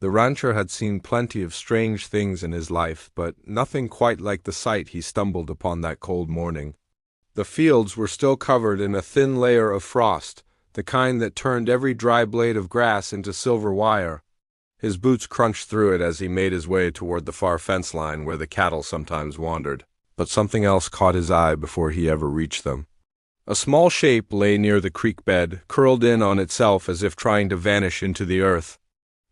The rancher had seen plenty of strange things in his life, but nothing quite like the sight he stumbled upon that cold morning. The fields were still covered in a thin layer of frost, the kind that turned every dry blade of grass into silver wire. His boots crunched through it as he made his way toward the far fence line where the cattle sometimes wandered, but something else caught his eye before he ever reached them. A small shape lay near the creek bed, curled in on itself as if trying to vanish into the earth.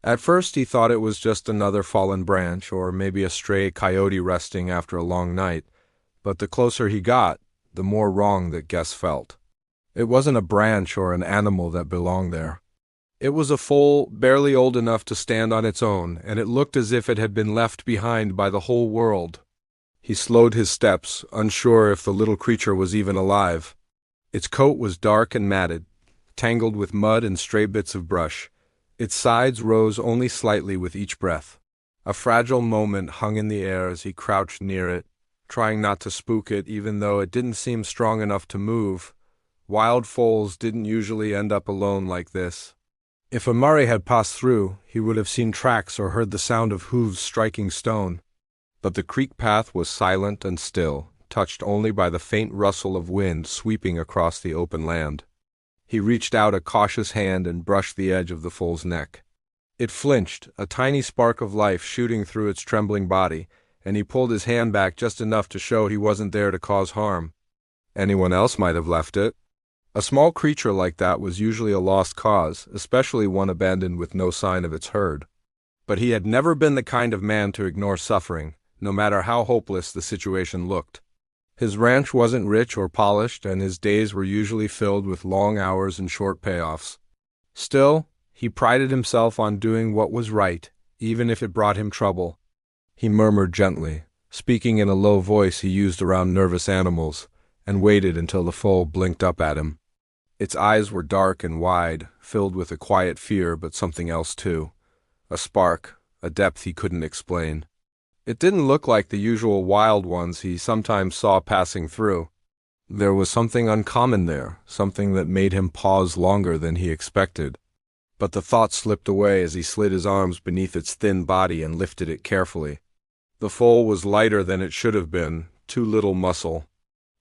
At first he thought it was just another fallen branch, or maybe a stray coyote resting after a long night, but the closer he got, the more wrong that Guess felt. It wasn't a branch or an animal that belonged there. It was a foal barely old enough to stand on its own, and it looked as if it had been left behind by the whole world. He slowed his steps, unsure if the little creature was even alive. Its coat was dark and matted, tangled with mud and stray bits of brush. Its sides rose only slightly with each breath. A fragile moment hung in the air as he crouched near it, trying not to spook it even though it didn't seem strong enough to move. Wild foals didn't usually end up alone like this. If a Murray had passed through, he would have seen tracks or heard the sound of hooves striking stone. But the creek path was silent and still, touched only by the faint rustle of wind sweeping across the open land. He reached out a cautious hand and brushed the edge of the foal's neck. It flinched, a tiny spark of life shooting through its trembling body, and he pulled his hand back just enough to show he wasn't there to cause harm. Anyone else might have left it. A small creature like that was usually a lost cause, especially one abandoned with no sign of its herd. But he had never been the kind of man to ignore suffering, no matter how hopeless the situation looked. His ranch wasn't rich or polished, and his days were usually filled with long hours and short payoffs. Still, he prided himself on doing what was right, even if it brought him trouble. He murmured gently, speaking in a low voice he used around nervous animals, and waited until the foal blinked up at him. Its eyes were dark and wide, filled with a quiet fear, but something else too. A spark, a depth he couldn't explain. It didn't look like the usual wild ones he sometimes saw passing through. There was something uncommon there, something that made him pause longer than he expected. But the thought slipped away as he slid his arms beneath its thin body and lifted it carefully. The foal was lighter than it should have been, too little muscle,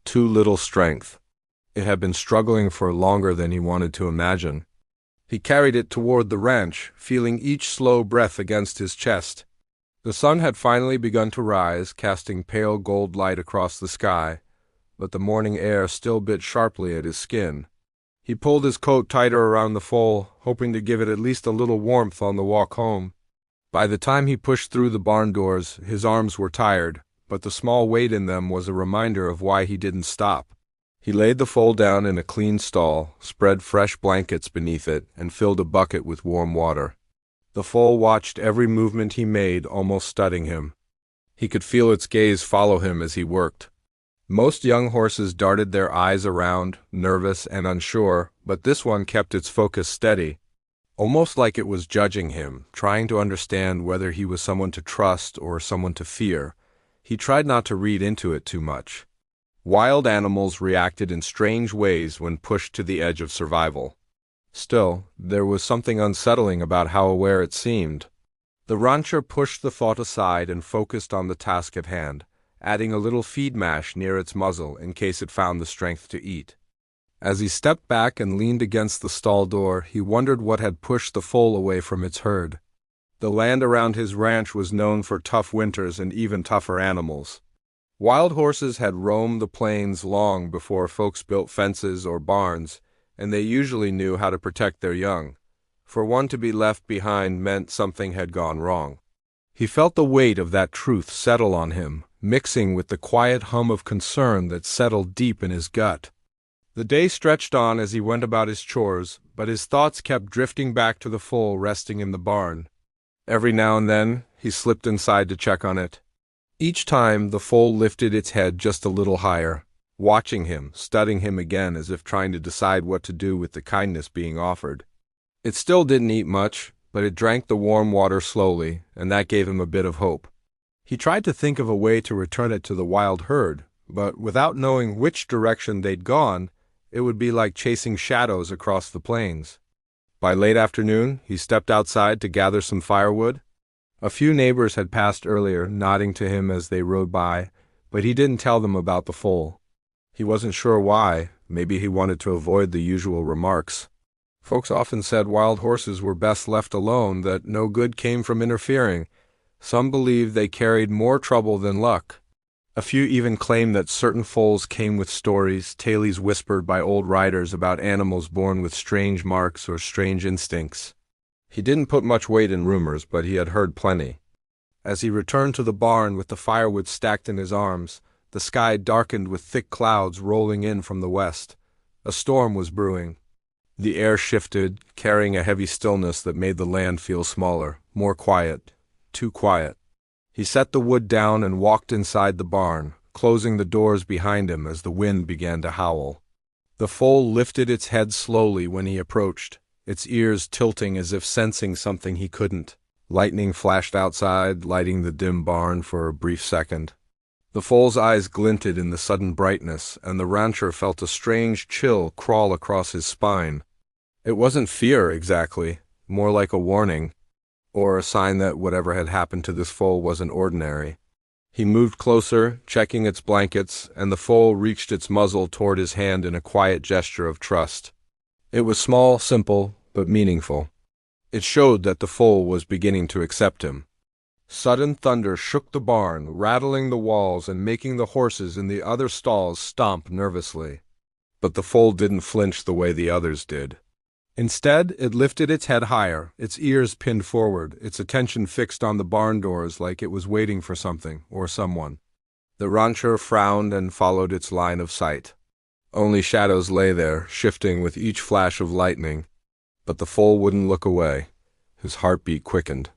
too little strength. It had been struggling for longer than he wanted to imagine. He carried it toward the ranch, feeling each slow breath against his chest. The sun had finally begun to rise, casting pale gold light across the sky, but the morning air still bit sharply at his skin. He pulled his coat tighter around the foal, hoping to give it at least a little warmth on the walk home. By the time he pushed through the barn doors, his arms were tired, but the small weight in them was a reminder of why he didn't stop. He laid the foal down in a clean stall, spread fresh blankets beneath it, and filled a bucket with warm water. The foal watched every movement he made, almost studying him. He could feel its gaze follow him as he worked. Most young horses darted their eyes around, nervous and unsure, but this one kept its focus steady, almost like it was judging him, trying to understand whether he was someone to trust or someone to fear. He tried not to read into it too much. Wild animals reacted in strange ways when pushed to the edge of survival. Still, there was something unsettling about how aware it seemed. The rancher pushed the thought aside and focused on the task at hand, adding a little feed mash near its muzzle in case it found the strength to eat. As he stepped back and leaned against the stall door, he wondered what had pushed the foal away from its herd. The land around his ranch was known for tough winters and even tougher animals. Wild horses had roamed the plains long before folks built fences or barns, and they usually knew how to protect their young. For one to be left behind meant something had gone wrong. He felt the weight of that truth settle on him, mixing with the quiet hum of concern that settled deep in his gut. The day stretched on as he went about his chores, but his thoughts kept drifting back to the foal resting in the barn. Every now and then, he slipped inside to check on it. Each time, the foal lifted its head just a little higher, watching him, studying him again as if trying to decide what to do with the kindness being offered. It still didn't eat much, but it drank the warm water slowly, and that gave him a bit of hope. He tried to think of a way to return it to the wild herd, but without knowing which direction they'd gone, it would be like chasing shadows across the plains. By late afternoon, he stepped outside to gather some firewood. A few neighbors had passed earlier, nodding to him as they rode by, but he didn't tell them about the foal. He wasn't sure why. Maybe he wanted to avoid the usual remarks. Folks often said wild horses were best left alone, that no good came from interfering. Some believed they carried more trouble than luck. A few even claimed that certain foals came with stories, tales whispered by old riders about animals born with strange marks or strange instincts. He didn't put much weight in rumors, but he had heard plenty. As he returned to the barn with the firewood stacked in his arms, the sky darkened with thick clouds rolling in from the west. A storm was brewing. The air shifted, carrying a heavy stillness that made the land feel smaller, more quiet, too quiet. He set the wood down and walked inside the barn, closing the doors behind him as the wind began to howl. The foal lifted its head slowly when he approached, its ears tilting as if sensing something he couldn't. Lightning flashed outside, lighting the dim barn for a brief second. The foal's eyes glinted in the sudden brightness, and the rancher felt a strange chill crawl across his spine. It wasn't fear exactly, more like a warning, or a sign that whatever had happened to this foal wasn't ordinary. He moved closer, checking its blankets, and the foal reached its muzzle toward his hand in a quiet gesture of trust. It was small, simple, but meaningful. It showed that the foal was beginning to accept him. Sudden thunder shook the barn, rattling the walls and making the horses in the other stalls stomp nervously. But the foal didn't flinch the way the others did. Instead, it lifted its head higher, its ears pinned forward, its attention fixed on the barn doors like it was waiting for something or someone. The rancher frowned and followed its line of sight. Only shadows lay there, shifting with each flash of lightning. But the foal wouldn't look away. His heartbeat quickened.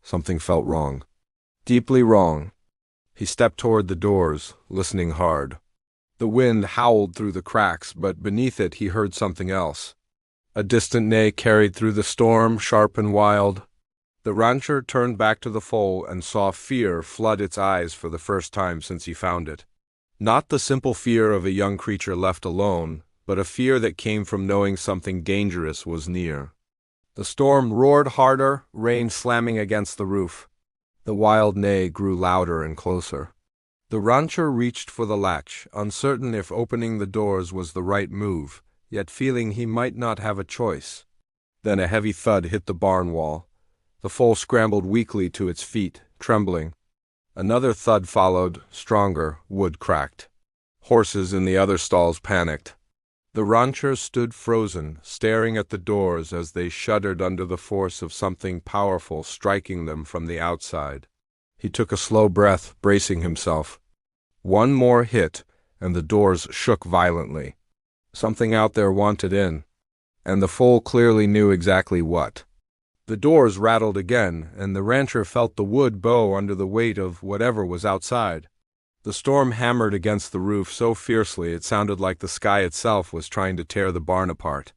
Something felt wrong. Deeply wrong. He stepped toward the doors, listening hard. The wind howled through the cracks, but beneath it he heard something else. A distant neigh carried through the storm, sharp and wild. The rancher turned back to the foal and saw fear flood its eyes for the first time since he found it. Not the simple fear of a young creature left alone, but a fear that came from knowing something dangerous was near. The storm roared harder, rain slamming against the roof. The wild neigh grew louder and closer. The rancher reached for the latch, uncertain if opening the doors was the right move, yet feeling he might not have a choice. Then a heavy thud hit the barn wall. The foal scrambled weakly to its feet, trembling. Another thud followed, stronger, wood cracked. Horses in the other stalls panicked. The rancher stood frozen, staring at the doors as they shuddered under the force of something powerful striking them from the outside. He took a slow breath, bracing himself. One more hit, and the doors shook violently. Something out there wanted in, and the foal clearly knew exactly what. The doors rattled again, and the rancher felt the wood bow under the weight of whatever was outside. The storm hammered against the roof so fiercely it sounded like the sky itself was trying to tear the barn apart.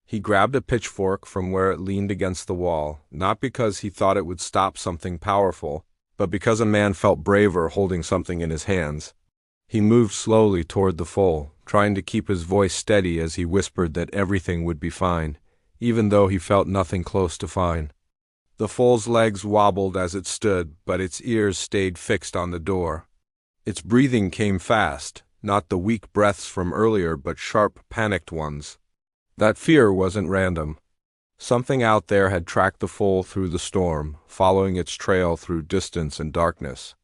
He grabbed a pitchfork from where it leaned against the wall, not because he thought it would stop something powerful, but because a man felt braver holding something in his hands. He moved slowly toward the foal, trying to keep his voice steady as he whispered that everything would be fine, even though he felt nothing close to fine. The foal's legs wobbled as it stood, but its ears stayed fixed on the door. Its breathing came fast, not the weak breaths from earlier but sharp, panicked ones. That fear wasn't random. Something out there had tracked the foal through the storm, following its trail through distance and darkness.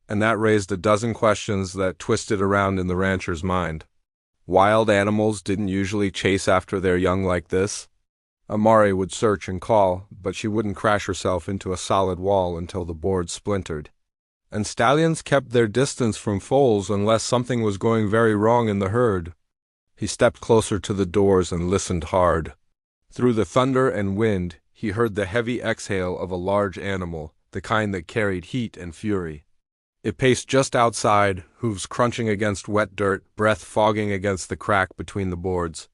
And that raised a dozen questions that twisted around in the rancher's mind. Wild animals didn't usually chase after their young like this. Amari would search and call, but she wouldn't crash herself into a solid wall until the board splintered. And stallions kept their distance from foals unless something was going very wrong in the herd. He stepped closer to the doors and listened hard. Through the thunder and wind, he heard the heavy exhale of a large animal, the kind that carried heat and fury. It paced just outside, hooves crunching against wet dirt, breath fogging against the crack between the boards.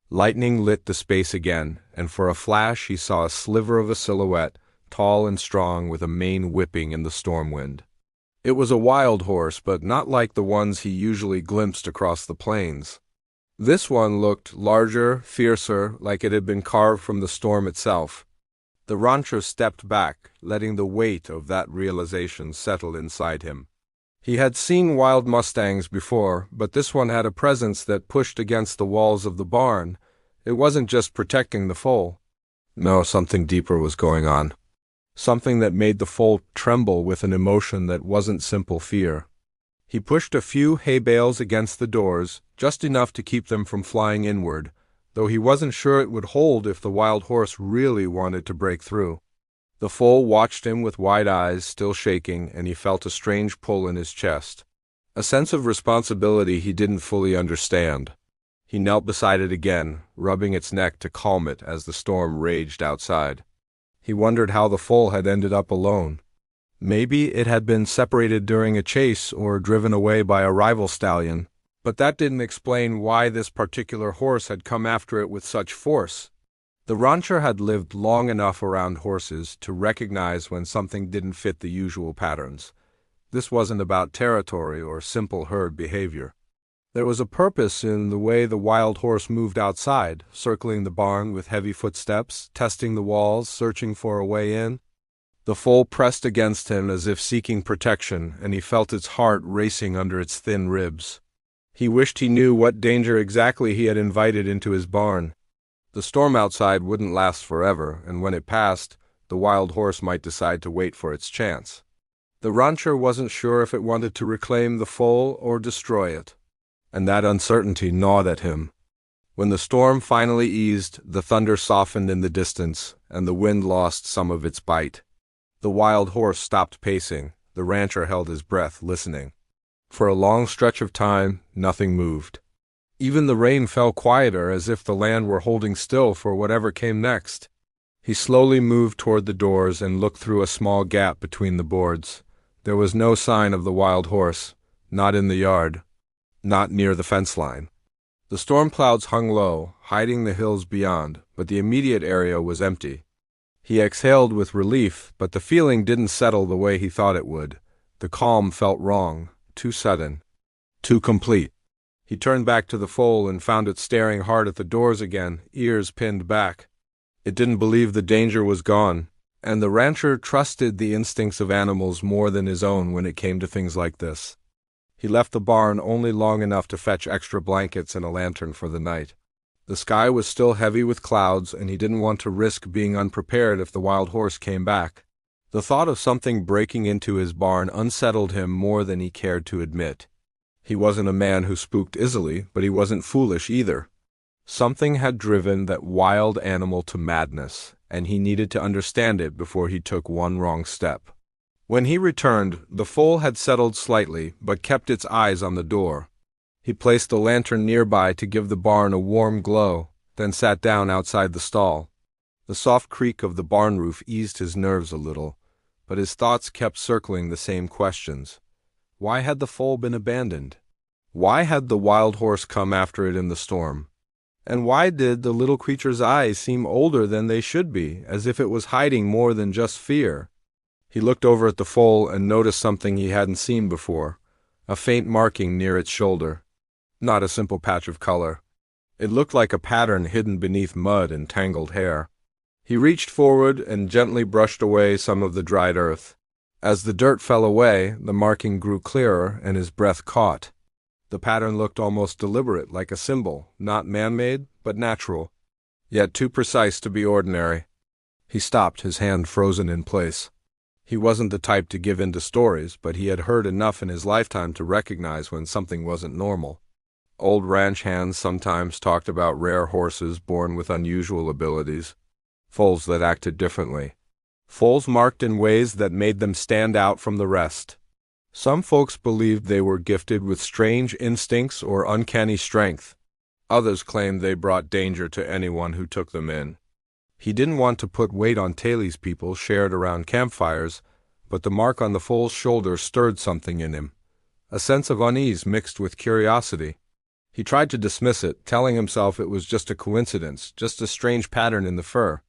Lightning lit the space again, and for a flash he saw a sliver of a silhouette, tall and strong with a mane whipping in the storm wind. It was a wild horse, but not like the ones he usually glimpsed across the plains. This one looked larger, fiercer, like it had been carved from the storm itself. The rancher stepped back, letting the weight of that realization settle inside him. He had seen wild mustangs before, but this one had a presence that pushed against the walls of the barn. It wasn't just protecting the foal. No, something deeper was going on. Something that made the foal tremble with an emotion that wasn't simple fear. He pushed a few hay bales against the doors, just enough to keep them from flying inward, though he wasn't sure it would hold if the wild horse really wanted to break through. The foal watched him with wide eyes, still shaking, and he felt a strange pull in his chest. A sense of responsibility he didn't fully understand. He knelt beside it again, rubbing its neck to calm it as the storm raged outside. He wondered how the foal had ended up alone. Maybe it had been separated during a chase or driven away by a rival stallion, but that didn't explain why this particular horse had come after it with such force. The rancher had lived long enough around horses to recognize when something didn't fit the usual patterns. This wasn't about territory or simple herd behavior. There was a purpose in the way the wild horse moved outside, circling the barn with heavy footsteps, testing the walls, searching for a way in. The foal pressed against him as if seeking protection, and he felt its heart racing under its thin ribs. He wished he knew what danger exactly he had invited into his barn. The storm outside wouldn't last forever, and when it passed, the wild horse might decide to wait for its chance. The rancher wasn't sure if it wanted to reclaim the foal or destroy it, and that uncertainty gnawed at him. When the storm finally eased, the thunder softened in the distance, and the wind lost some of its bite. The wild horse stopped pacing. The rancher held his breath, listening. For a long stretch of time, nothing moved. Even the rain fell quieter, as if the land were holding still for whatever came next. He slowly moved toward the doors and looked through a small gap between the boards. There was no sign of the wild horse, not in the yard, not near the fence line. The storm clouds hung low, hiding the hills beyond, but the immediate area was empty. He exhaled with relief, but the feeling didn't settle the way he thought it would. The calm felt wrong, too sudden, too complete. He turned back to the foal and found it staring hard at the doors again, ears pinned back. It didn't believe the danger was gone, and the rancher trusted the instincts of animals more than his own when it came to things like this. He left the barn only long enough to fetch extra blankets and a lantern for the night. The sky was still heavy with clouds, and he didn't want to risk being unprepared if the wild horse came back. The thought of something breaking into his barn unsettled him more than he cared to admit. He wasn't a man who spooked easily, but he wasn't foolish either. Something had driven that wild animal to madness, and he needed to understand it before he took one wrong step. When he returned, the foal had settled slightly, but kept its eyes on the door. He placed the lantern nearby to give the barn a warm glow, then sat down outside the stall. The soft creak of the barn roof eased his nerves a little, but his thoughts kept circling the same questions. Why had the foal been abandoned? Why had the wild horse come after it in the storm? And why did the little creature's eyes seem older than they should be, as if it was hiding more than just fear? He looked over at the foal and noticed something he hadn't seen before, a faint marking near its shoulder. Not a simple patch of color. It looked like a pattern hidden beneath mud and tangled hair. He reached forward and gently brushed away some of the dried earth. As the dirt fell away, the marking grew clearer and his breath caught. The pattern looked almost deliberate, like a symbol, not man-made, but natural, yet too precise to be ordinary. He stopped, his hand frozen in place. He wasn't the type to give in to stories, but he had heard enough in his lifetime to recognize when something wasn't normal. Old ranch hands sometimes talked about rare horses born with unusual abilities, foals that acted differently, foals marked in ways that made them stand out from the rest. Some folks believed they were gifted with strange instincts or uncanny strength. Others claimed they brought danger to anyone who took them in. He didn't want to put weight on Taylor's people shared around campfires, but the mark on the foal's shoulder stirred something in him, a sense of unease mixed with curiosity. He tried to dismiss it, telling himself it was just a coincidence, just a strange pattern in the fur.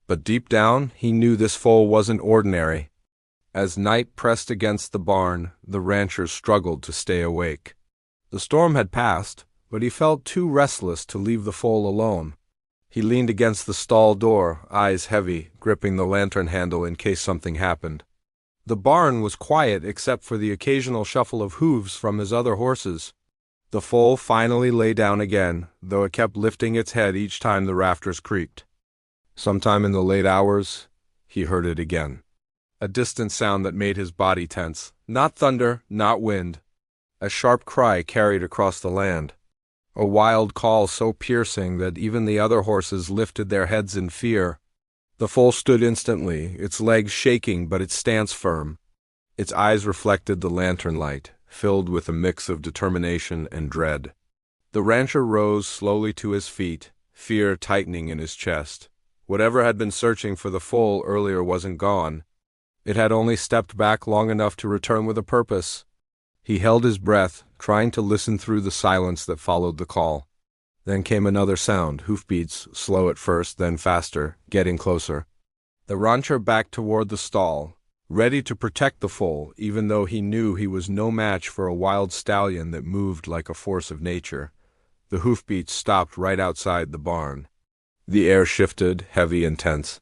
But deep down, he knew this foal wasn't ordinary. As night pressed against the barn, the rancher struggled to stay awake. The storm had passed, but he felt too restless to leave the foal alone. He leaned against the stall door, eyes heavy, gripping the lantern handle in case something happened. The barn was quiet except for the occasional shuffle of hooves from his other horses. The foal finally lay down again, though it kept lifting its head each time the rafters creaked. Sometime in the late hours, he heard it again. A distant sound that made his body tense. Not thunder, not wind. A sharp cry carried across the land. A wild call so piercing that even the other horses lifted their heads in fear. The foal stood instantly, its legs shaking but its stance firm. Its eyes reflected the lantern light, filled with a mix of determination and dread. The rancher rose slowly to his feet, fear tightening in his chest. Whatever had been searching for the foal earlier wasn't gone. It had only stepped back long enough to return with a purpose. He held his breath, trying to listen through the silence that followed the call. Then came another sound, hoofbeats, slow at first, then faster, getting closer. The rancher backed toward the stall, ready to protect the foal, even though he knew he was no match for a wild stallion that moved like a force of nature. The hoofbeats stopped right outside the barn. The air shifted, heavy and tense.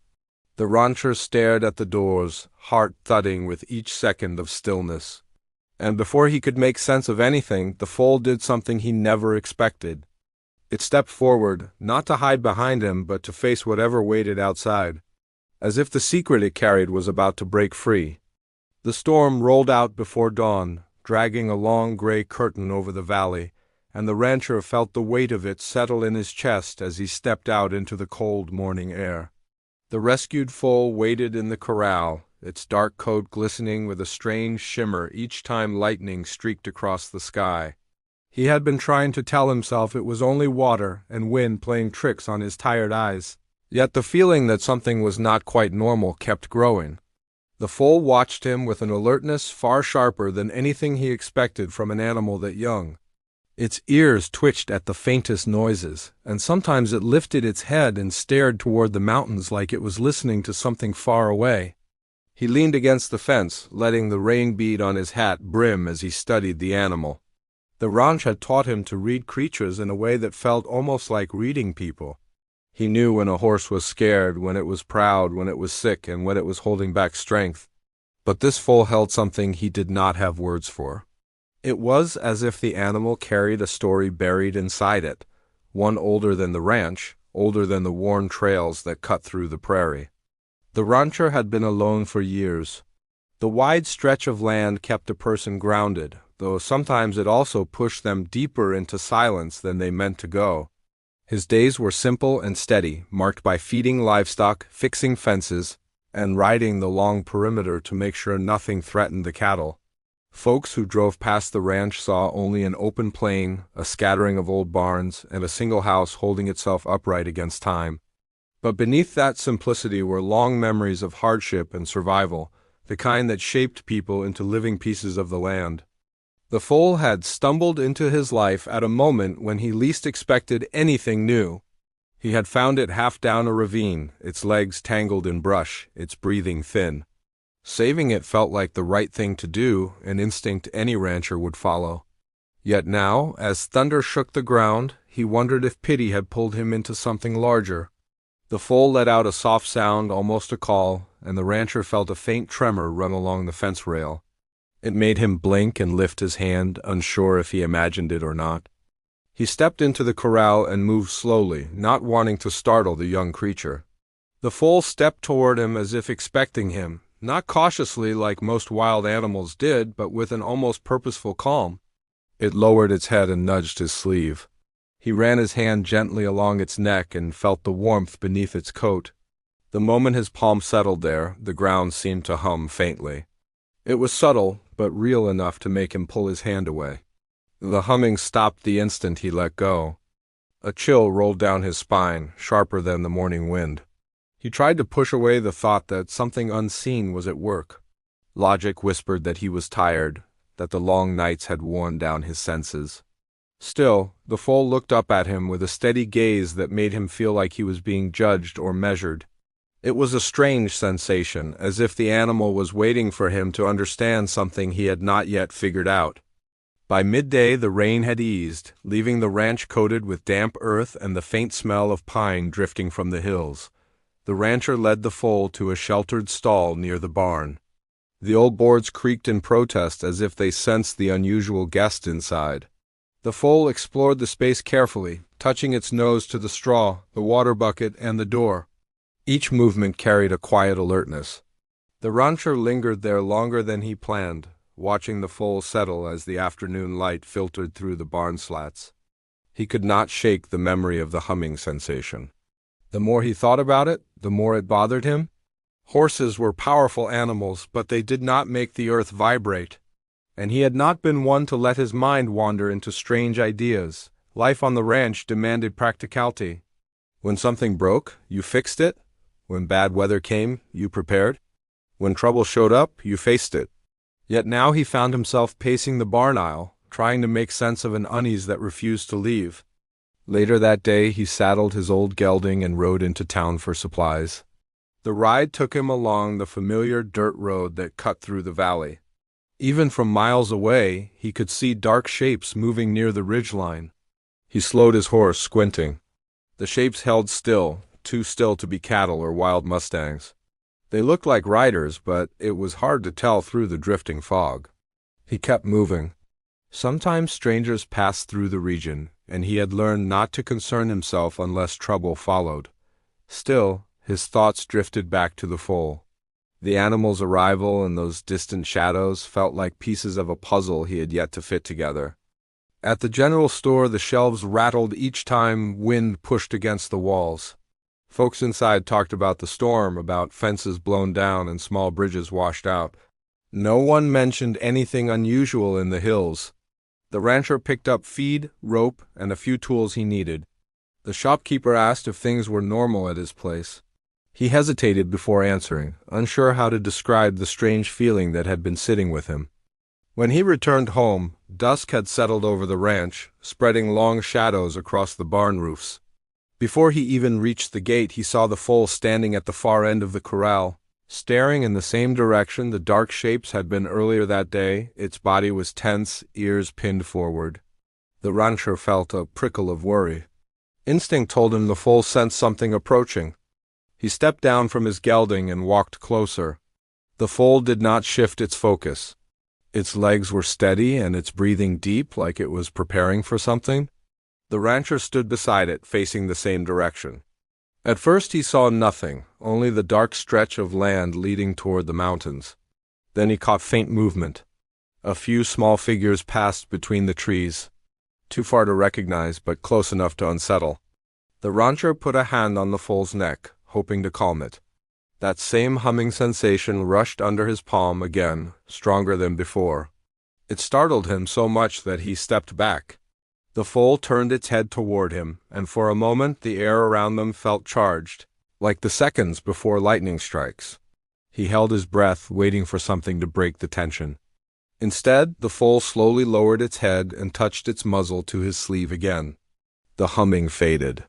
The rancher stared at the doors, heart thudding with each second of stillness. And before he could make sense of anything, the foal did something he never expected. It stepped forward, not to hide behind him, but to face whatever waited outside, as if the secret it carried was about to break free. The storm rolled out before dawn, dragging a long gray curtain over the valley, and the rancher felt the weight of it settle in his chest as he stepped out into the cold morning air. The rescued foal waited in the corral, its dark coat glistening with a strange shimmer each time lightning streaked across the sky. He had been trying to tell himself it was only water and wind playing tricks on his tired eyes, yet the feeling that something was not quite normal kept growing. The foal watched him with an alertness far sharper than anything he expected from an animal that young. Its ears twitched at the faintest noises, and sometimes it lifted its head and stared toward the mountains like it was listening to something far away. He leaned against the fence, letting the rain bead on his hat brim as he studied the animal. The ranch had taught him to read creatures in a way that felt almost like reading people. He knew when a horse was scared, when it was proud, when it was sick, and when it was holding back strength. But this foal held something he did not have words for. It was as if the animal carried a story buried inside it, one older than the ranch, older than the worn trails that cut through the prairie. The rancher had been alone for years. The wide stretch of land kept a person grounded, though sometimes it also pushed them deeper into silence than they meant to go. His days were simple and steady, marked by feeding livestock, fixing fences, and riding the long perimeter to make sure nothing threatened the cattle. Folks who drove past the ranch saw only an open plain, a scattering of old barns, and a single house holding itself upright against time. But beneath that simplicity were long memories of hardship and survival, the kind that shaped people into living pieces of the land. The foal had stumbled into his life at a moment when he least expected anything new. He had found it half down a ravine, its legs tangled in brush, its breathing thin. Saving it felt like the right thing to do, an instinct any rancher would follow. Yet now, as thunder shook the ground, he wondered if pity had pulled him into something larger. The foal let out a soft sound, almost a call, and the rancher felt a faint tremor run along the fence rail. It made him blink and lift his hand, unsure if he imagined it or not. He stepped into the corral and moved slowly, not wanting to startle the young creature. The foal stepped toward him as if expecting him, not cautiously like most wild animals did, but with an almost purposeful calm. It lowered its head and nudged his sleeve. He ran his hand gently along its neck and felt the warmth beneath its coat. The moment his palm settled there, the ground seemed to hum faintly. It was subtle, but real enough to make him pull his hand away. The humming stopped the instant he let go. A chill rolled down his spine, sharper than the morning wind. He tried to push away the thought that something unseen was at work. Logic whispered that he was tired, that the long nights had worn down his senses. Still, the foal looked up at him with a steady gaze that made him feel like he was being judged or measured. It was a strange sensation, as if the animal was waiting for him to understand something he had not yet figured out. By midday the rain had eased, leaving the ranch coated with damp earth and the faint smell of pine drifting from the hills. The rancher led the foal to a sheltered stall near the barn. The old boards creaked in protest as if they sensed the unusual guest inside. The foal explored the space carefully, touching its nose to the straw, the water bucket, and the door. Each movement carried a quiet alertness. The rancher lingered there longer than he planned, watching the foal settle as the afternoon light filtered through the barn slats. He could not shake the memory of the humming sensation. The more he thought about it, the more it bothered him. Horses were powerful animals, but they did not make the earth vibrate. And he had not been one to let his mind wander into strange ideas. Life on the ranch demanded practicality. When something broke, you fixed it. When bad weather came, you prepared. When trouble showed up, you faced it. Yet now he found himself pacing the barn aisle, trying to make sense of an unease that refused to leave. Later that day he saddled his old gelding and rode into town for supplies. The ride took him along the familiar dirt road that cut through the valley. Even from miles away, he could see dark shapes moving near the ridgeline. He slowed his horse, squinting. The shapes held still, too still to be cattle or wild mustangs. They looked like riders, but it was hard to tell through the drifting fog. He kept moving. Sometimes strangers passed through the region, and he had learned not to concern himself unless trouble followed. Still, his thoughts drifted back to the foal. The animal's arrival and those distant shadows felt like pieces of a puzzle he had yet to fit together. At the general store, the shelves rattled each time wind pushed against the walls. Folks inside talked about the storm, about fences blown down and small bridges washed out. No one mentioned anything unusual in the hills. The rancher picked up feed, rope, and a few tools he needed. The shopkeeper asked if things were normal at his place. He hesitated before answering, unsure how to describe the strange feeling that had been sitting with him. When he returned home, dusk had settled over the ranch, spreading long shadows across the barn roofs. Before he even reached the gate, he saw the foal standing at the far end of the corral, staring in the same direction the dark shapes had been earlier that day. Its body was tense, ears pinned forward. The rancher felt a prickle of worry. Instinct told him the foal sensed something approaching. He stepped down from his gelding and walked closer. The foal did not shift its focus. Its legs were steady and its breathing deep, like it was preparing for something. The rancher stood beside it, facing the same direction. At first he saw nothing, only the dark stretch of land leading toward the mountains. Then he caught faint movement. A few small figures passed between the trees, too far to recognize but close enough to unsettle. The rancher put a hand on the foal's neck, hoping to calm it. That same humming sensation rushed under his palm again, stronger than before. It startled him so much that he stepped back. The foal turned its head toward him, and for a moment the air around them felt charged, like the seconds before lightning strikes. He held his breath, waiting for something to break the tension. Instead, the foal slowly lowered its head and touched its muzzle to his sleeve again. The humming faded.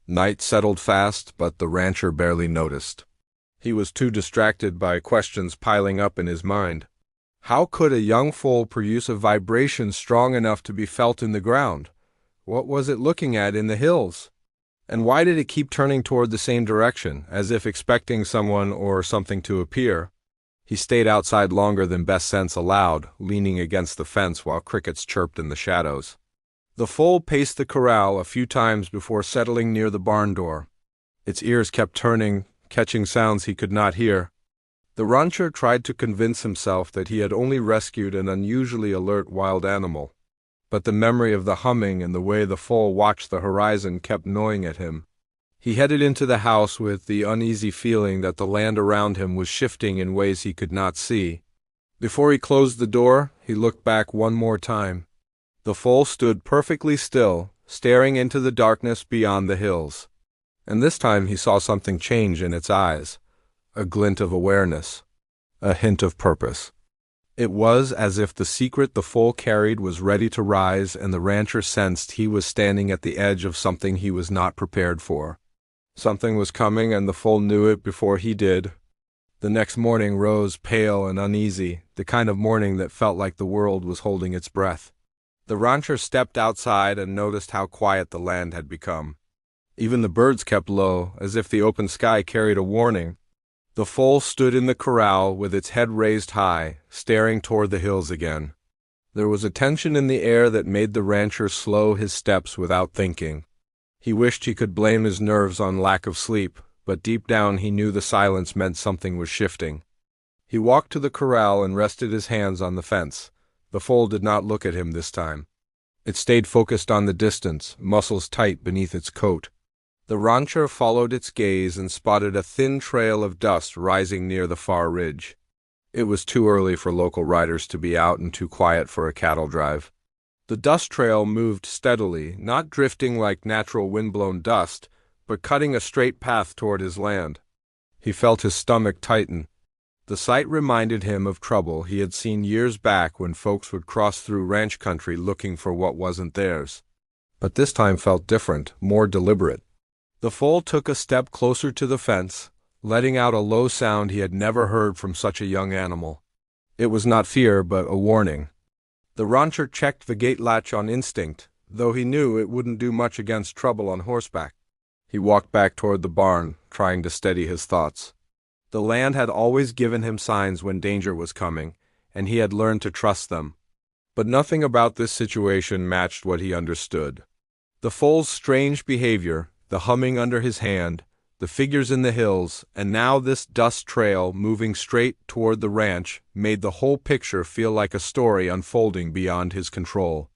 Night settled fast, but the rancher barely noticed. He was too distracted by questions piling up in his mind. How could a young foal produce a vibration strong enough to be felt in the ground? What was it looking at in the hills? And why did it keep turning toward the same direction, as if expecting someone or something to appear? He stayed outside longer than best sense allowed, leaning against the fence while crickets chirped in the shadows. The foal paced the corral a few times before settling near the barn door. Its ears kept turning, catching sounds he could not hear. The rancher tried to convince himself that he had only rescued an unusually alert wild animal, but the memory of the humming and the way the foal watched the horizon kept gnawing at him. He headed into the house with the uneasy feeling that the land around him was shifting in ways he could not see. Before he closed the door, he looked back one more time. The foal stood perfectly still, staring into the darkness beyond the hills. And this time he saw something change in its eyes. A glint of awareness, a hint of purpose. It was as if the secret the foal carried was ready to rise, and the rancher sensed he was standing at the edge of something he was not prepared for. Something was coming, and the foal knew it before he did. The next morning rose pale and uneasy, the kind of morning that felt like the world was holding its breath. The rancher stepped outside and noticed how quiet the land had become. Even the birds kept low, as if the open sky carried a warning. The foal stood in the corral with its head raised high, staring toward the hills again. There was a tension in the air that made the rancher slow his steps without thinking. He wished he could blame his nerves on lack of sleep, but deep down he knew the silence meant something was shifting. He walked to the corral and rested his hands on the fence. The foal did not look at him this time. It stayed focused on the distance, muscles tight beneath its coat. The rancher followed its gaze and spotted a thin trail of dust rising near the far ridge. It was too early for local riders to be out and too quiet for a cattle drive. The dust trail moved steadily, not drifting like natural wind-blown dust, but cutting a straight path toward his land. He felt his stomach tighten. The sight reminded him of trouble he had seen years back when folks would cross through ranch country looking for what wasn't theirs. But this time felt different, more deliberate. The foal took a step closer to the fence, letting out a low sound he had never heard from such a young animal. It was not fear, but a warning. The rancher checked the gate latch on instinct, though he knew it wouldn't do much against trouble on horseback. He walked back toward the barn, trying to steady his thoughts. The land had always given him signs when danger was coming, and he had learned to trust them. But nothing about this situation matched what he understood. The foal's strange behavior, the humming under his hand, the figures in the hills, and now this dust trail moving straight toward the ranch made the whole picture feel like a story unfolding beyond his control.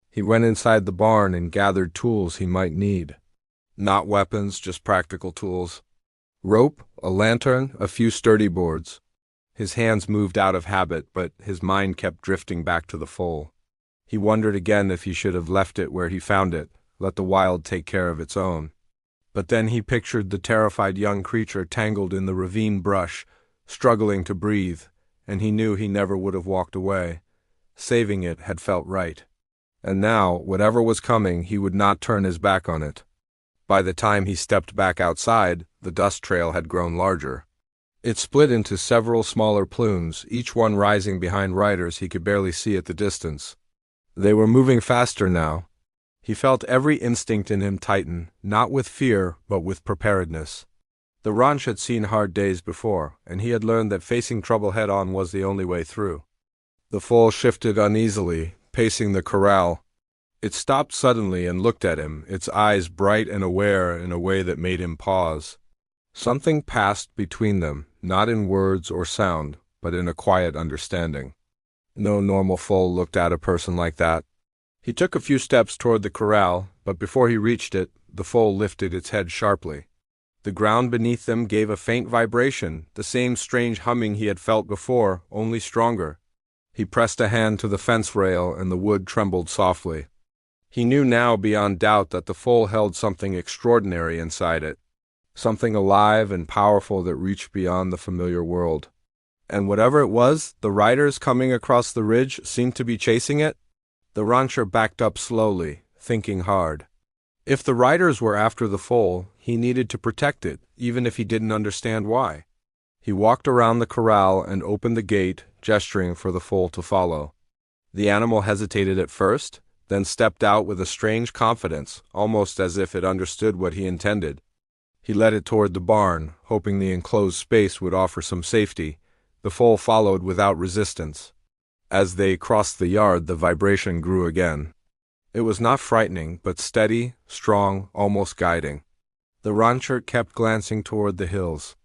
He went inside the barn and gathered tools he might need. Not weapons, just practical tools. Rope, a lantern, a few sturdy boards. His hands moved out of habit, but his mind kept drifting back to the foal. He wondered again if he should have left it where he found it, let the wild take care of its own. But then he pictured the terrified young creature tangled in the ravine brush, struggling to breathe, and he knew he never would have walked away. Saving it had felt right. And now, whatever was coming, he would not turn his back on it. By the time he stepped back outside, the dust trail had grown larger. It split into several smaller plumes, each one rising behind riders he could barely see at the distance. They were moving faster now. He felt every instinct in him tighten, not with fear, but with preparedness. The ranch had seen hard days before, and he had learned that facing trouble head-on was the only way through. The foal shifted uneasily, pacing the corral. It stopped suddenly and looked at him, its eyes bright and aware in a way that made him pause. Something passed between them, not in words or sound, but in a quiet understanding. No normal foal looked at a person like that. He took a few steps toward the corral, but before he reached it, the foal lifted its head sharply. The ground beneath them gave a faint vibration, the same strange humming he had felt before, only stronger. He pressed a hand to the fence rail, and the wood trembled softly. He knew now beyond doubt that the foal held something extraordinary inside it, something alive and powerful that reached beyond the familiar world. And whatever it was, the riders coming across the ridge seemed to be chasing it. The rancher backed up slowly, thinking hard. If the riders were after the foal, he needed to protect it, even if he didn't understand why. He walked around the corral and opened the gate, gesturing for the foal to follow. The animal hesitated at first, then stepped out with a strange confidence, almost as if it understood what he intended. He led it toward the barn, hoping the enclosed space would offer some safety. The foal followed without resistance. As they crossed the yard, the vibration grew again. It was not frightening, but steady, strong, almost guiding. The rancher kept glancing toward the hills.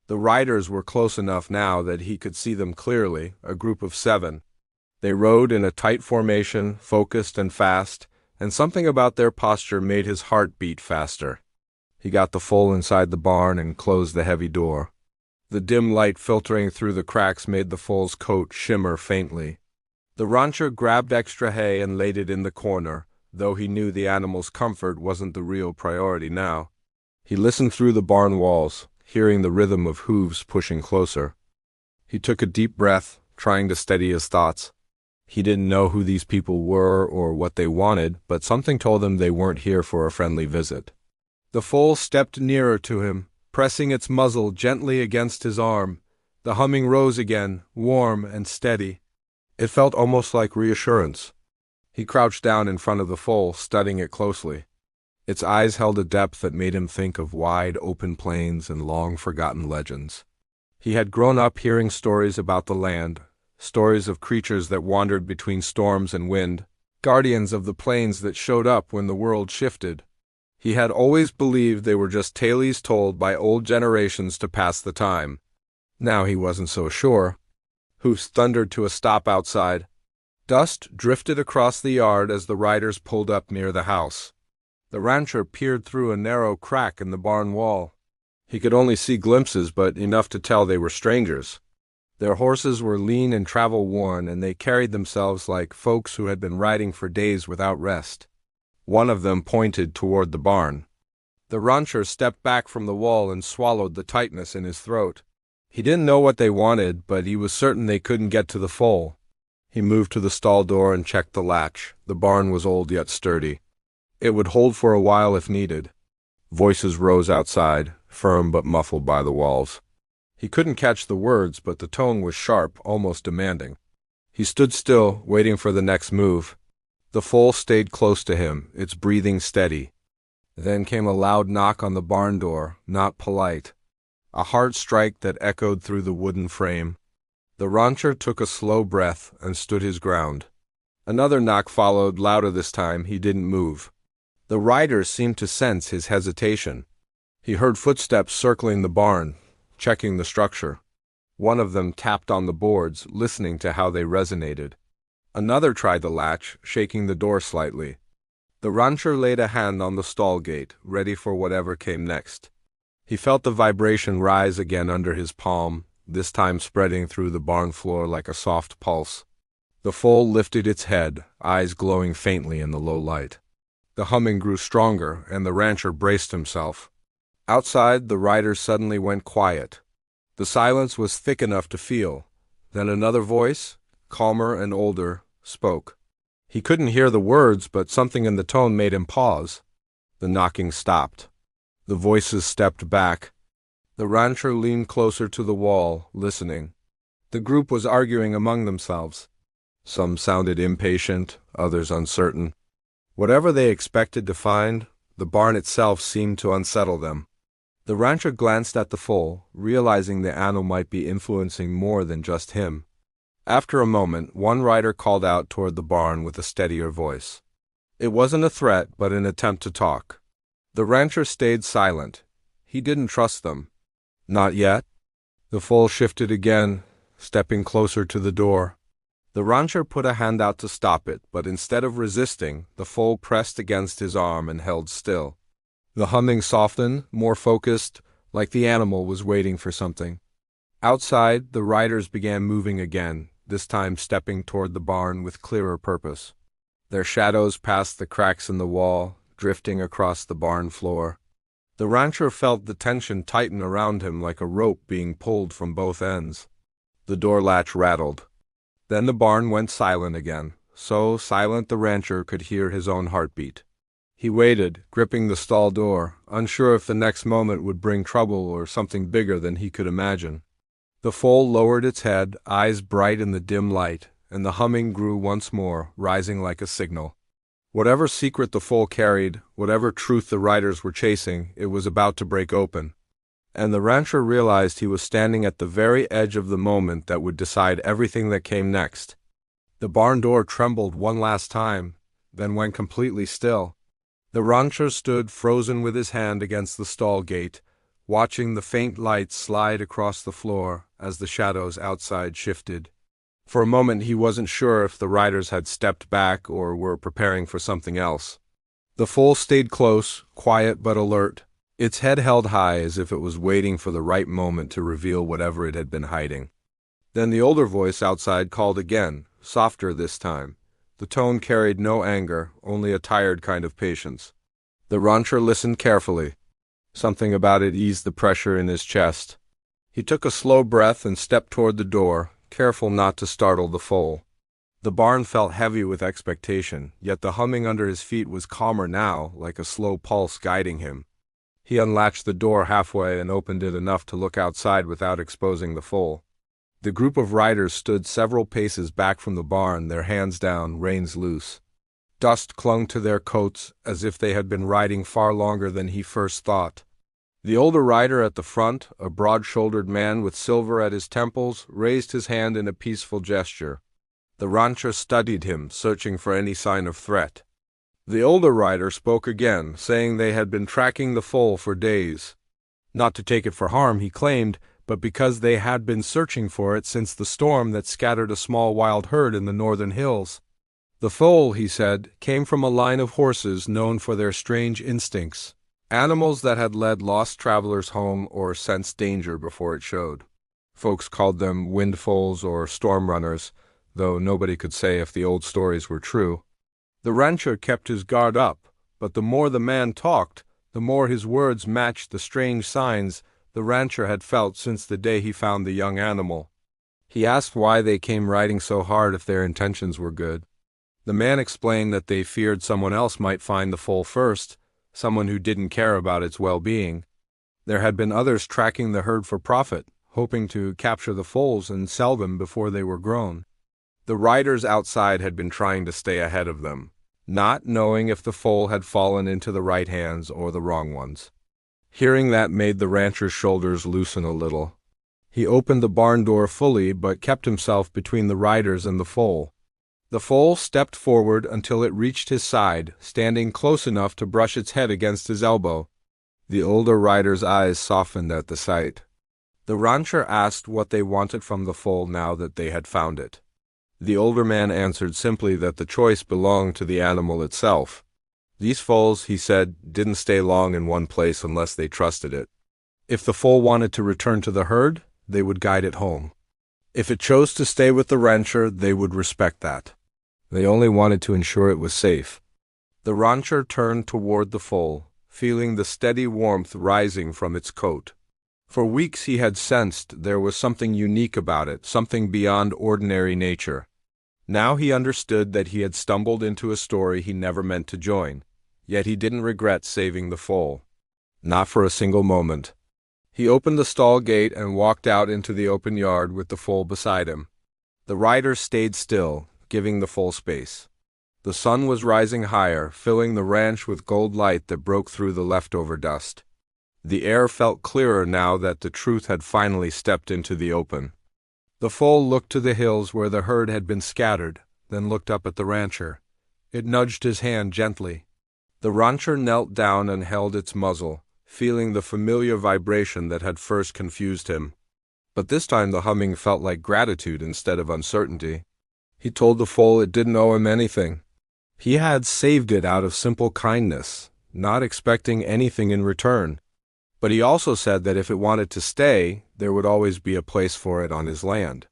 The riders were close enough now that he could see them clearly, a group of 7. They rode in a tight formation, focused and fast, and something about their posture made his heart beat faster. He got the foal inside the barn and closed the heavy door. The dim light filtering through the cracks made the foal's coat shimmer faintly. The rancher grabbed extra hay and laid it in the corner, though he knew the animal's comfort wasn't the real priority now. He listened through the barn walls, hearing the rhythm of hooves pushing closer. He took a deep breath, trying to steady his thoughts. He didn't know who these people were or what they wanted, but something told him they weren't here for a friendly visit. The foal stepped nearer to him, pressing its muzzle gently against his arm. The humming rose again, warm and steady. It felt almost like reassurance. He crouched down in front of the foal, studying it closely. Its eyes held a depth that made him think of wide, open plains and long-forgotten legends. He had grown up hearing stories about the land, stories of creatures that wandered between storms and wind, guardians of the plains that showed up when the world shifted. He had always believed they were just tales told by old generations to pass the time. Now he wasn't so sure. Hoofs thundered to a stop outside. Dust drifted across the yard as the riders pulled up near the house. The rancher peered through a narrow crack in the barn wall. He could only see glimpses, but enough to tell they were strangers. Their horses were lean and travel-worn, and they carried themselves like folks who had been riding for days without rest. One of them pointed toward the barn. The rancher stepped back from the wall and swallowed the tightness in his throat. He didn't know what they wanted, but he was certain they couldn't get to the foal. He moved to the stall door and checked the latch. The barn was old yet sturdy. It would hold for a while if needed. Voices rose outside, firm but muffled by the walls. He couldn't catch the words, but the tone was sharp, almost demanding. He stood still, waiting for the next move. The foal stayed close to him, its breathing steady. Then came a loud knock on the barn door, not polite. A hard strike that echoed through the wooden frame. The rancher took a slow breath and stood his ground. Another knock followed, louder this time. He didn't move. The riders seemed to sense his hesitation. He heard footsteps circling the barn, checking the structure. One of them tapped on the boards, listening to how they resonated. Another tried the latch, shaking the door slightly. The rancher laid a hand on the stall gate, ready for whatever came next. He felt the vibration rise again under his palm, this time spreading through the barn floor like a soft pulse. The foal lifted its head, eyes glowing faintly in the low light. The humming grew stronger, and the rancher braced himself. Outside, the riders suddenly went quiet. The silence was thick enough to feel. Then another voice, calmer and older, spoke. He couldn't hear the words, but something in the tone made him pause. The knocking stopped. The voices stepped back. The rancher leaned closer to the wall, listening. The group was arguing among themselves. Some sounded impatient, others uncertain. Whatever they expected to find, the barn itself seemed to unsettle them. The rancher glanced at the foal, realizing the animal might be influencing more than just him. After a moment, one rider called out toward the barn with a steadier voice. It wasn't a threat, but an attempt to talk. The rancher stayed silent. He didn't trust them. Not yet. The foal shifted again, stepping closer to the door. The rancher put a hand out to stop it, but instead of resisting, the foal pressed against his arm and held still. The humming softened, more focused, like the animal was waiting for something. Outside, the riders began moving again, this time stepping toward the barn with clearer purpose. Their shadows passed the cracks in the wall, drifting across the barn floor. The rancher felt the tension tighten around him like a rope being pulled from both ends. The door latch rattled. Then the barn went silent again, so silent the rancher could hear his own heartbeat. He waited, gripping the stall door, unsure if the next moment would bring trouble or something bigger than he could imagine. The foal lowered its head, eyes bright in the dim light, and the humming grew once more, rising like a signal. Whatever secret the foal carried, whatever truth the riders were chasing, it was about to break open. And the rancher realized he was standing at the very edge of the moment that would decide everything that came next. The barn door trembled one last time, then went completely still. The rancher stood frozen with his hand against the stall gate, watching the faint light slide across the floor as the shadows outside shifted. For a moment he wasn't sure if the riders had stepped back or were preparing for something else. The foal stayed close, quiet but alert, its head held high as if it was waiting for the right moment to reveal whatever it had been hiding. Then the older voice outside called again, softer this time. The tone carried no anger, only a tired kind of patience. The rancher listened carefully. Something about it eased the pressure in his chest. He took a slow breath and stepped toward the door, careful not to startle the foal. The barn felt heavy with expectation, yet the humming under his feet was calmer now, like a slow pulse guiding him. He unlatched the door halfway and opened it enough to look outside without exposing the foal. The group of riders stood several paces back from the barn, their hands down, reins loose. Dust clung to their coats as if they had been riding far longer than he first thought. The older rider at the front, a broad-shouldered man with silver at his temples, raised his hand in a peaceful gesture. The rancher studied him, searching for any sign of threat. The older rider spoke again, saying they had been tracking the foal for days. Not to take it for harm, he claimed, but because they had been searching for it since the storm that scattered a small wild herd in the northern hills. The foal, he said, came from a line of horses known for their strange instincts, animals that had led lost travelers home or sensed danger before it showed. Folks called them wind foals or storm runners, though nobody could say if the old stories were true. The rancher kept his guard up, but the more the man talked, the more his words matched the strange signs the rancher had felt since the day he found the young animal. He asked why they came riding so hard if their intentions were good. The man explained that they feared someone else might find the foal first, someone who didn't care about its well-being. There had been others tracking the herd for profit, hoping to capture the foals and sell them before they were grown. The riders outside had been trying to stay ahead of them, not knowing if the foal had fallen into the right hands or the wrong ones. Hearing that made the rancher's shoulders loosen a little. He opened the barn door fully but kept himself between the riders and the foal. The foal stepped forward until it reached his side, standing close enough to brush its head against his elbow. The older rider's eyes softened at the sight. The rancher asked what they wanted from the foal now that they had found it. The older man answered simply that the choice belonged to the animal itself. These foals, he said, didn't stay long in one place unless they trusted it. If the foal wanted to return to the herd, they would guide it home. If it chose to stay with the rancher, they would respect that. They only wanted to ensure it was safe. The rancher turned toward the foal, feeling the steady warmth rising from its coat. For weeks he had sensed there was something unique about it, something beyond ordinary nature. Now he understood that he had stumbled into a story he never meant to join, yet he didn't regret saving the foal. Not for a single moment. He opened the stall gate and walked out into the open yard with the foal beside him. The rider stayed still, giving the foal space. The sun was rising higher, filling the ranch with gold light that broke through the leftover dust. The air felt clearer now that the truth had finally stepped into the open. The foal looked to the hills where the herd had been scattered, then looked up at the rancher. It nudged his hand gently. The rancher knelt down and held its muzzle, feeling the familiar vibration that had first confused him. But this time the humming felt like gratitude instead of uncertainty. He told the foal it didn't owe him anything. He had saved it out of simple kindness, not expecting anything in return. But he also said that if it wanted to stay, there would always be a place for it on his land.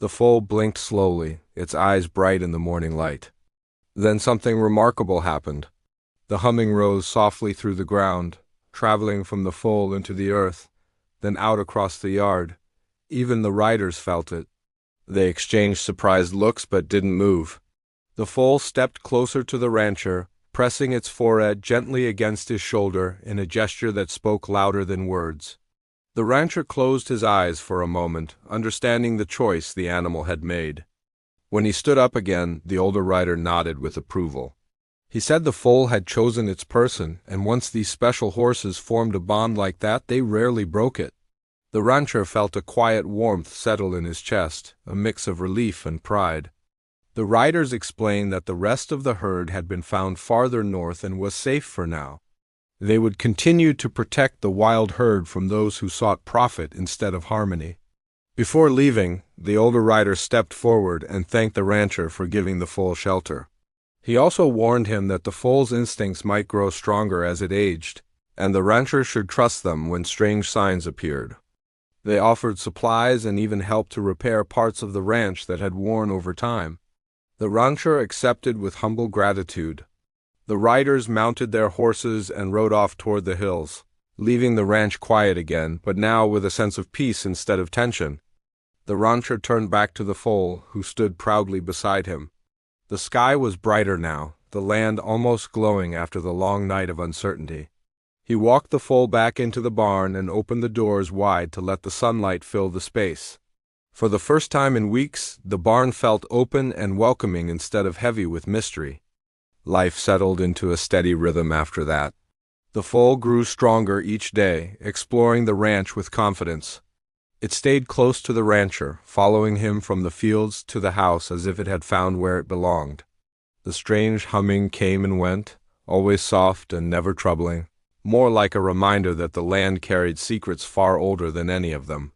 The foal blinked slowly, its eyes bright in the morning light. Then something remarkable happened. The humming rose softly through the ground, traveling from the foal into the earth, then out across the yard. Even the riders felt it. They exchanged surprised looks but didn't move. The foal stepped closer to the rancher, pressing its forehead gently against his shoulder in a gesture that spoke louder than words. The rancher closed his eyes for a moment, understanding the choice the animal had made. When he stood up again, the older rider nodded with approval. He said the foal had chosen its person, and once these special horses formed a bond like that, they rarely broke it. The rancher felt a quiet warmth settle in his chest, a mix of relief and pride. The riders explained that the rest of the herd had been found farther north and was safe for now. They would continue to protect the wild herd from those who sought profit instead of harmony. Before leaving, the older rider stepped forward and thanked the rancher for giving the foal shelter. He also warned him that the foal's instincts might grow stronger as it aged, and the rancher should trust them when strange signs appeared. They offered supplies and even helped to repair parts of the ranch that had worn over time. The rancher accepted with humble gratitude. The riders mounted their horses and rode off toward the hills, leaving the ranch quiet again, but now with a sense of peace instead of tension. The rancher turned back to the foal, who stood proudly beside him. The sky was brighter now, the land almost glowing after the long night of uncertainty. He walked the foal back into the barn and opened the doors wide to let the sunlight fill the space. For the first time in weeks, the barn felt open and welcoming instead of heavy with mystery. Life settled into a steady rhythm after that. The foal grew stronger each day, exploring the ranch with confidence. It stayed close to the rancher, following him from the fields to the house as if it had found where it belonged. The strange humming came and went, always soft and never troubling, more like a reminder that the land carried secrets far older than any of them.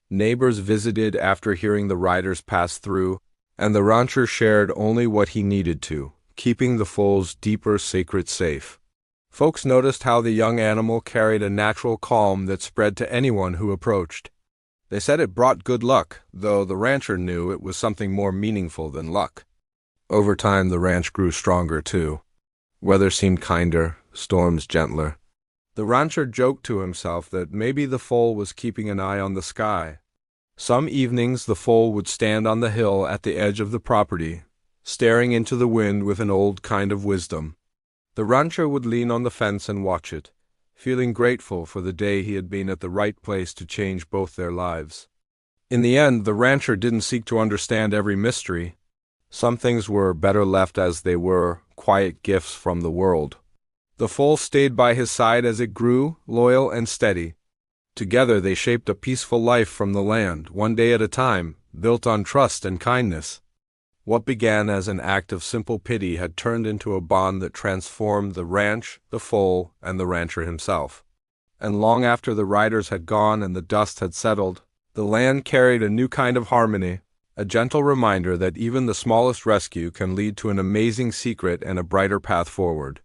Neighbors visited after hearing the riders pass through, and the rancher shared only what he needed to, keeping the foal's deeper secret safe. Folks noticed how the young animal carried a natural calm that spread to anyone who approached. They said it brought good luck, though the rancher knew it was something more meaningful than luck. Over time, the ranch grew stronger, too. Weather seemed kinder, storms gentler. The rancher joked to himself that maybe the foal was keeping an eye on the sky. Some evenings the foal would stand on the hill at the edge of the property, staring into the wind with an old kind of wisdom. The rancher would lean on the fence and watch it, feeling grateful for the day he had been at the right place to change both their lives. In the end, the rancher didn't seek to understand every mystery. Some things were better left as they were, quiet gifts from the world. The foal stayed by his side as it grew, loyal and steady. Together they shaped a peaceful life from the land, one day at a time, built on trust and kindness. What began as an act of simple pity had turned into a bond that transformed the ranch, the foal, and the rancher himself. And long after the riders had gone and the dust had settled, the land carried a new kind of harmony, a gentle reminder that even the smallest rescue can lead to an amazing secret and a brighter path forward.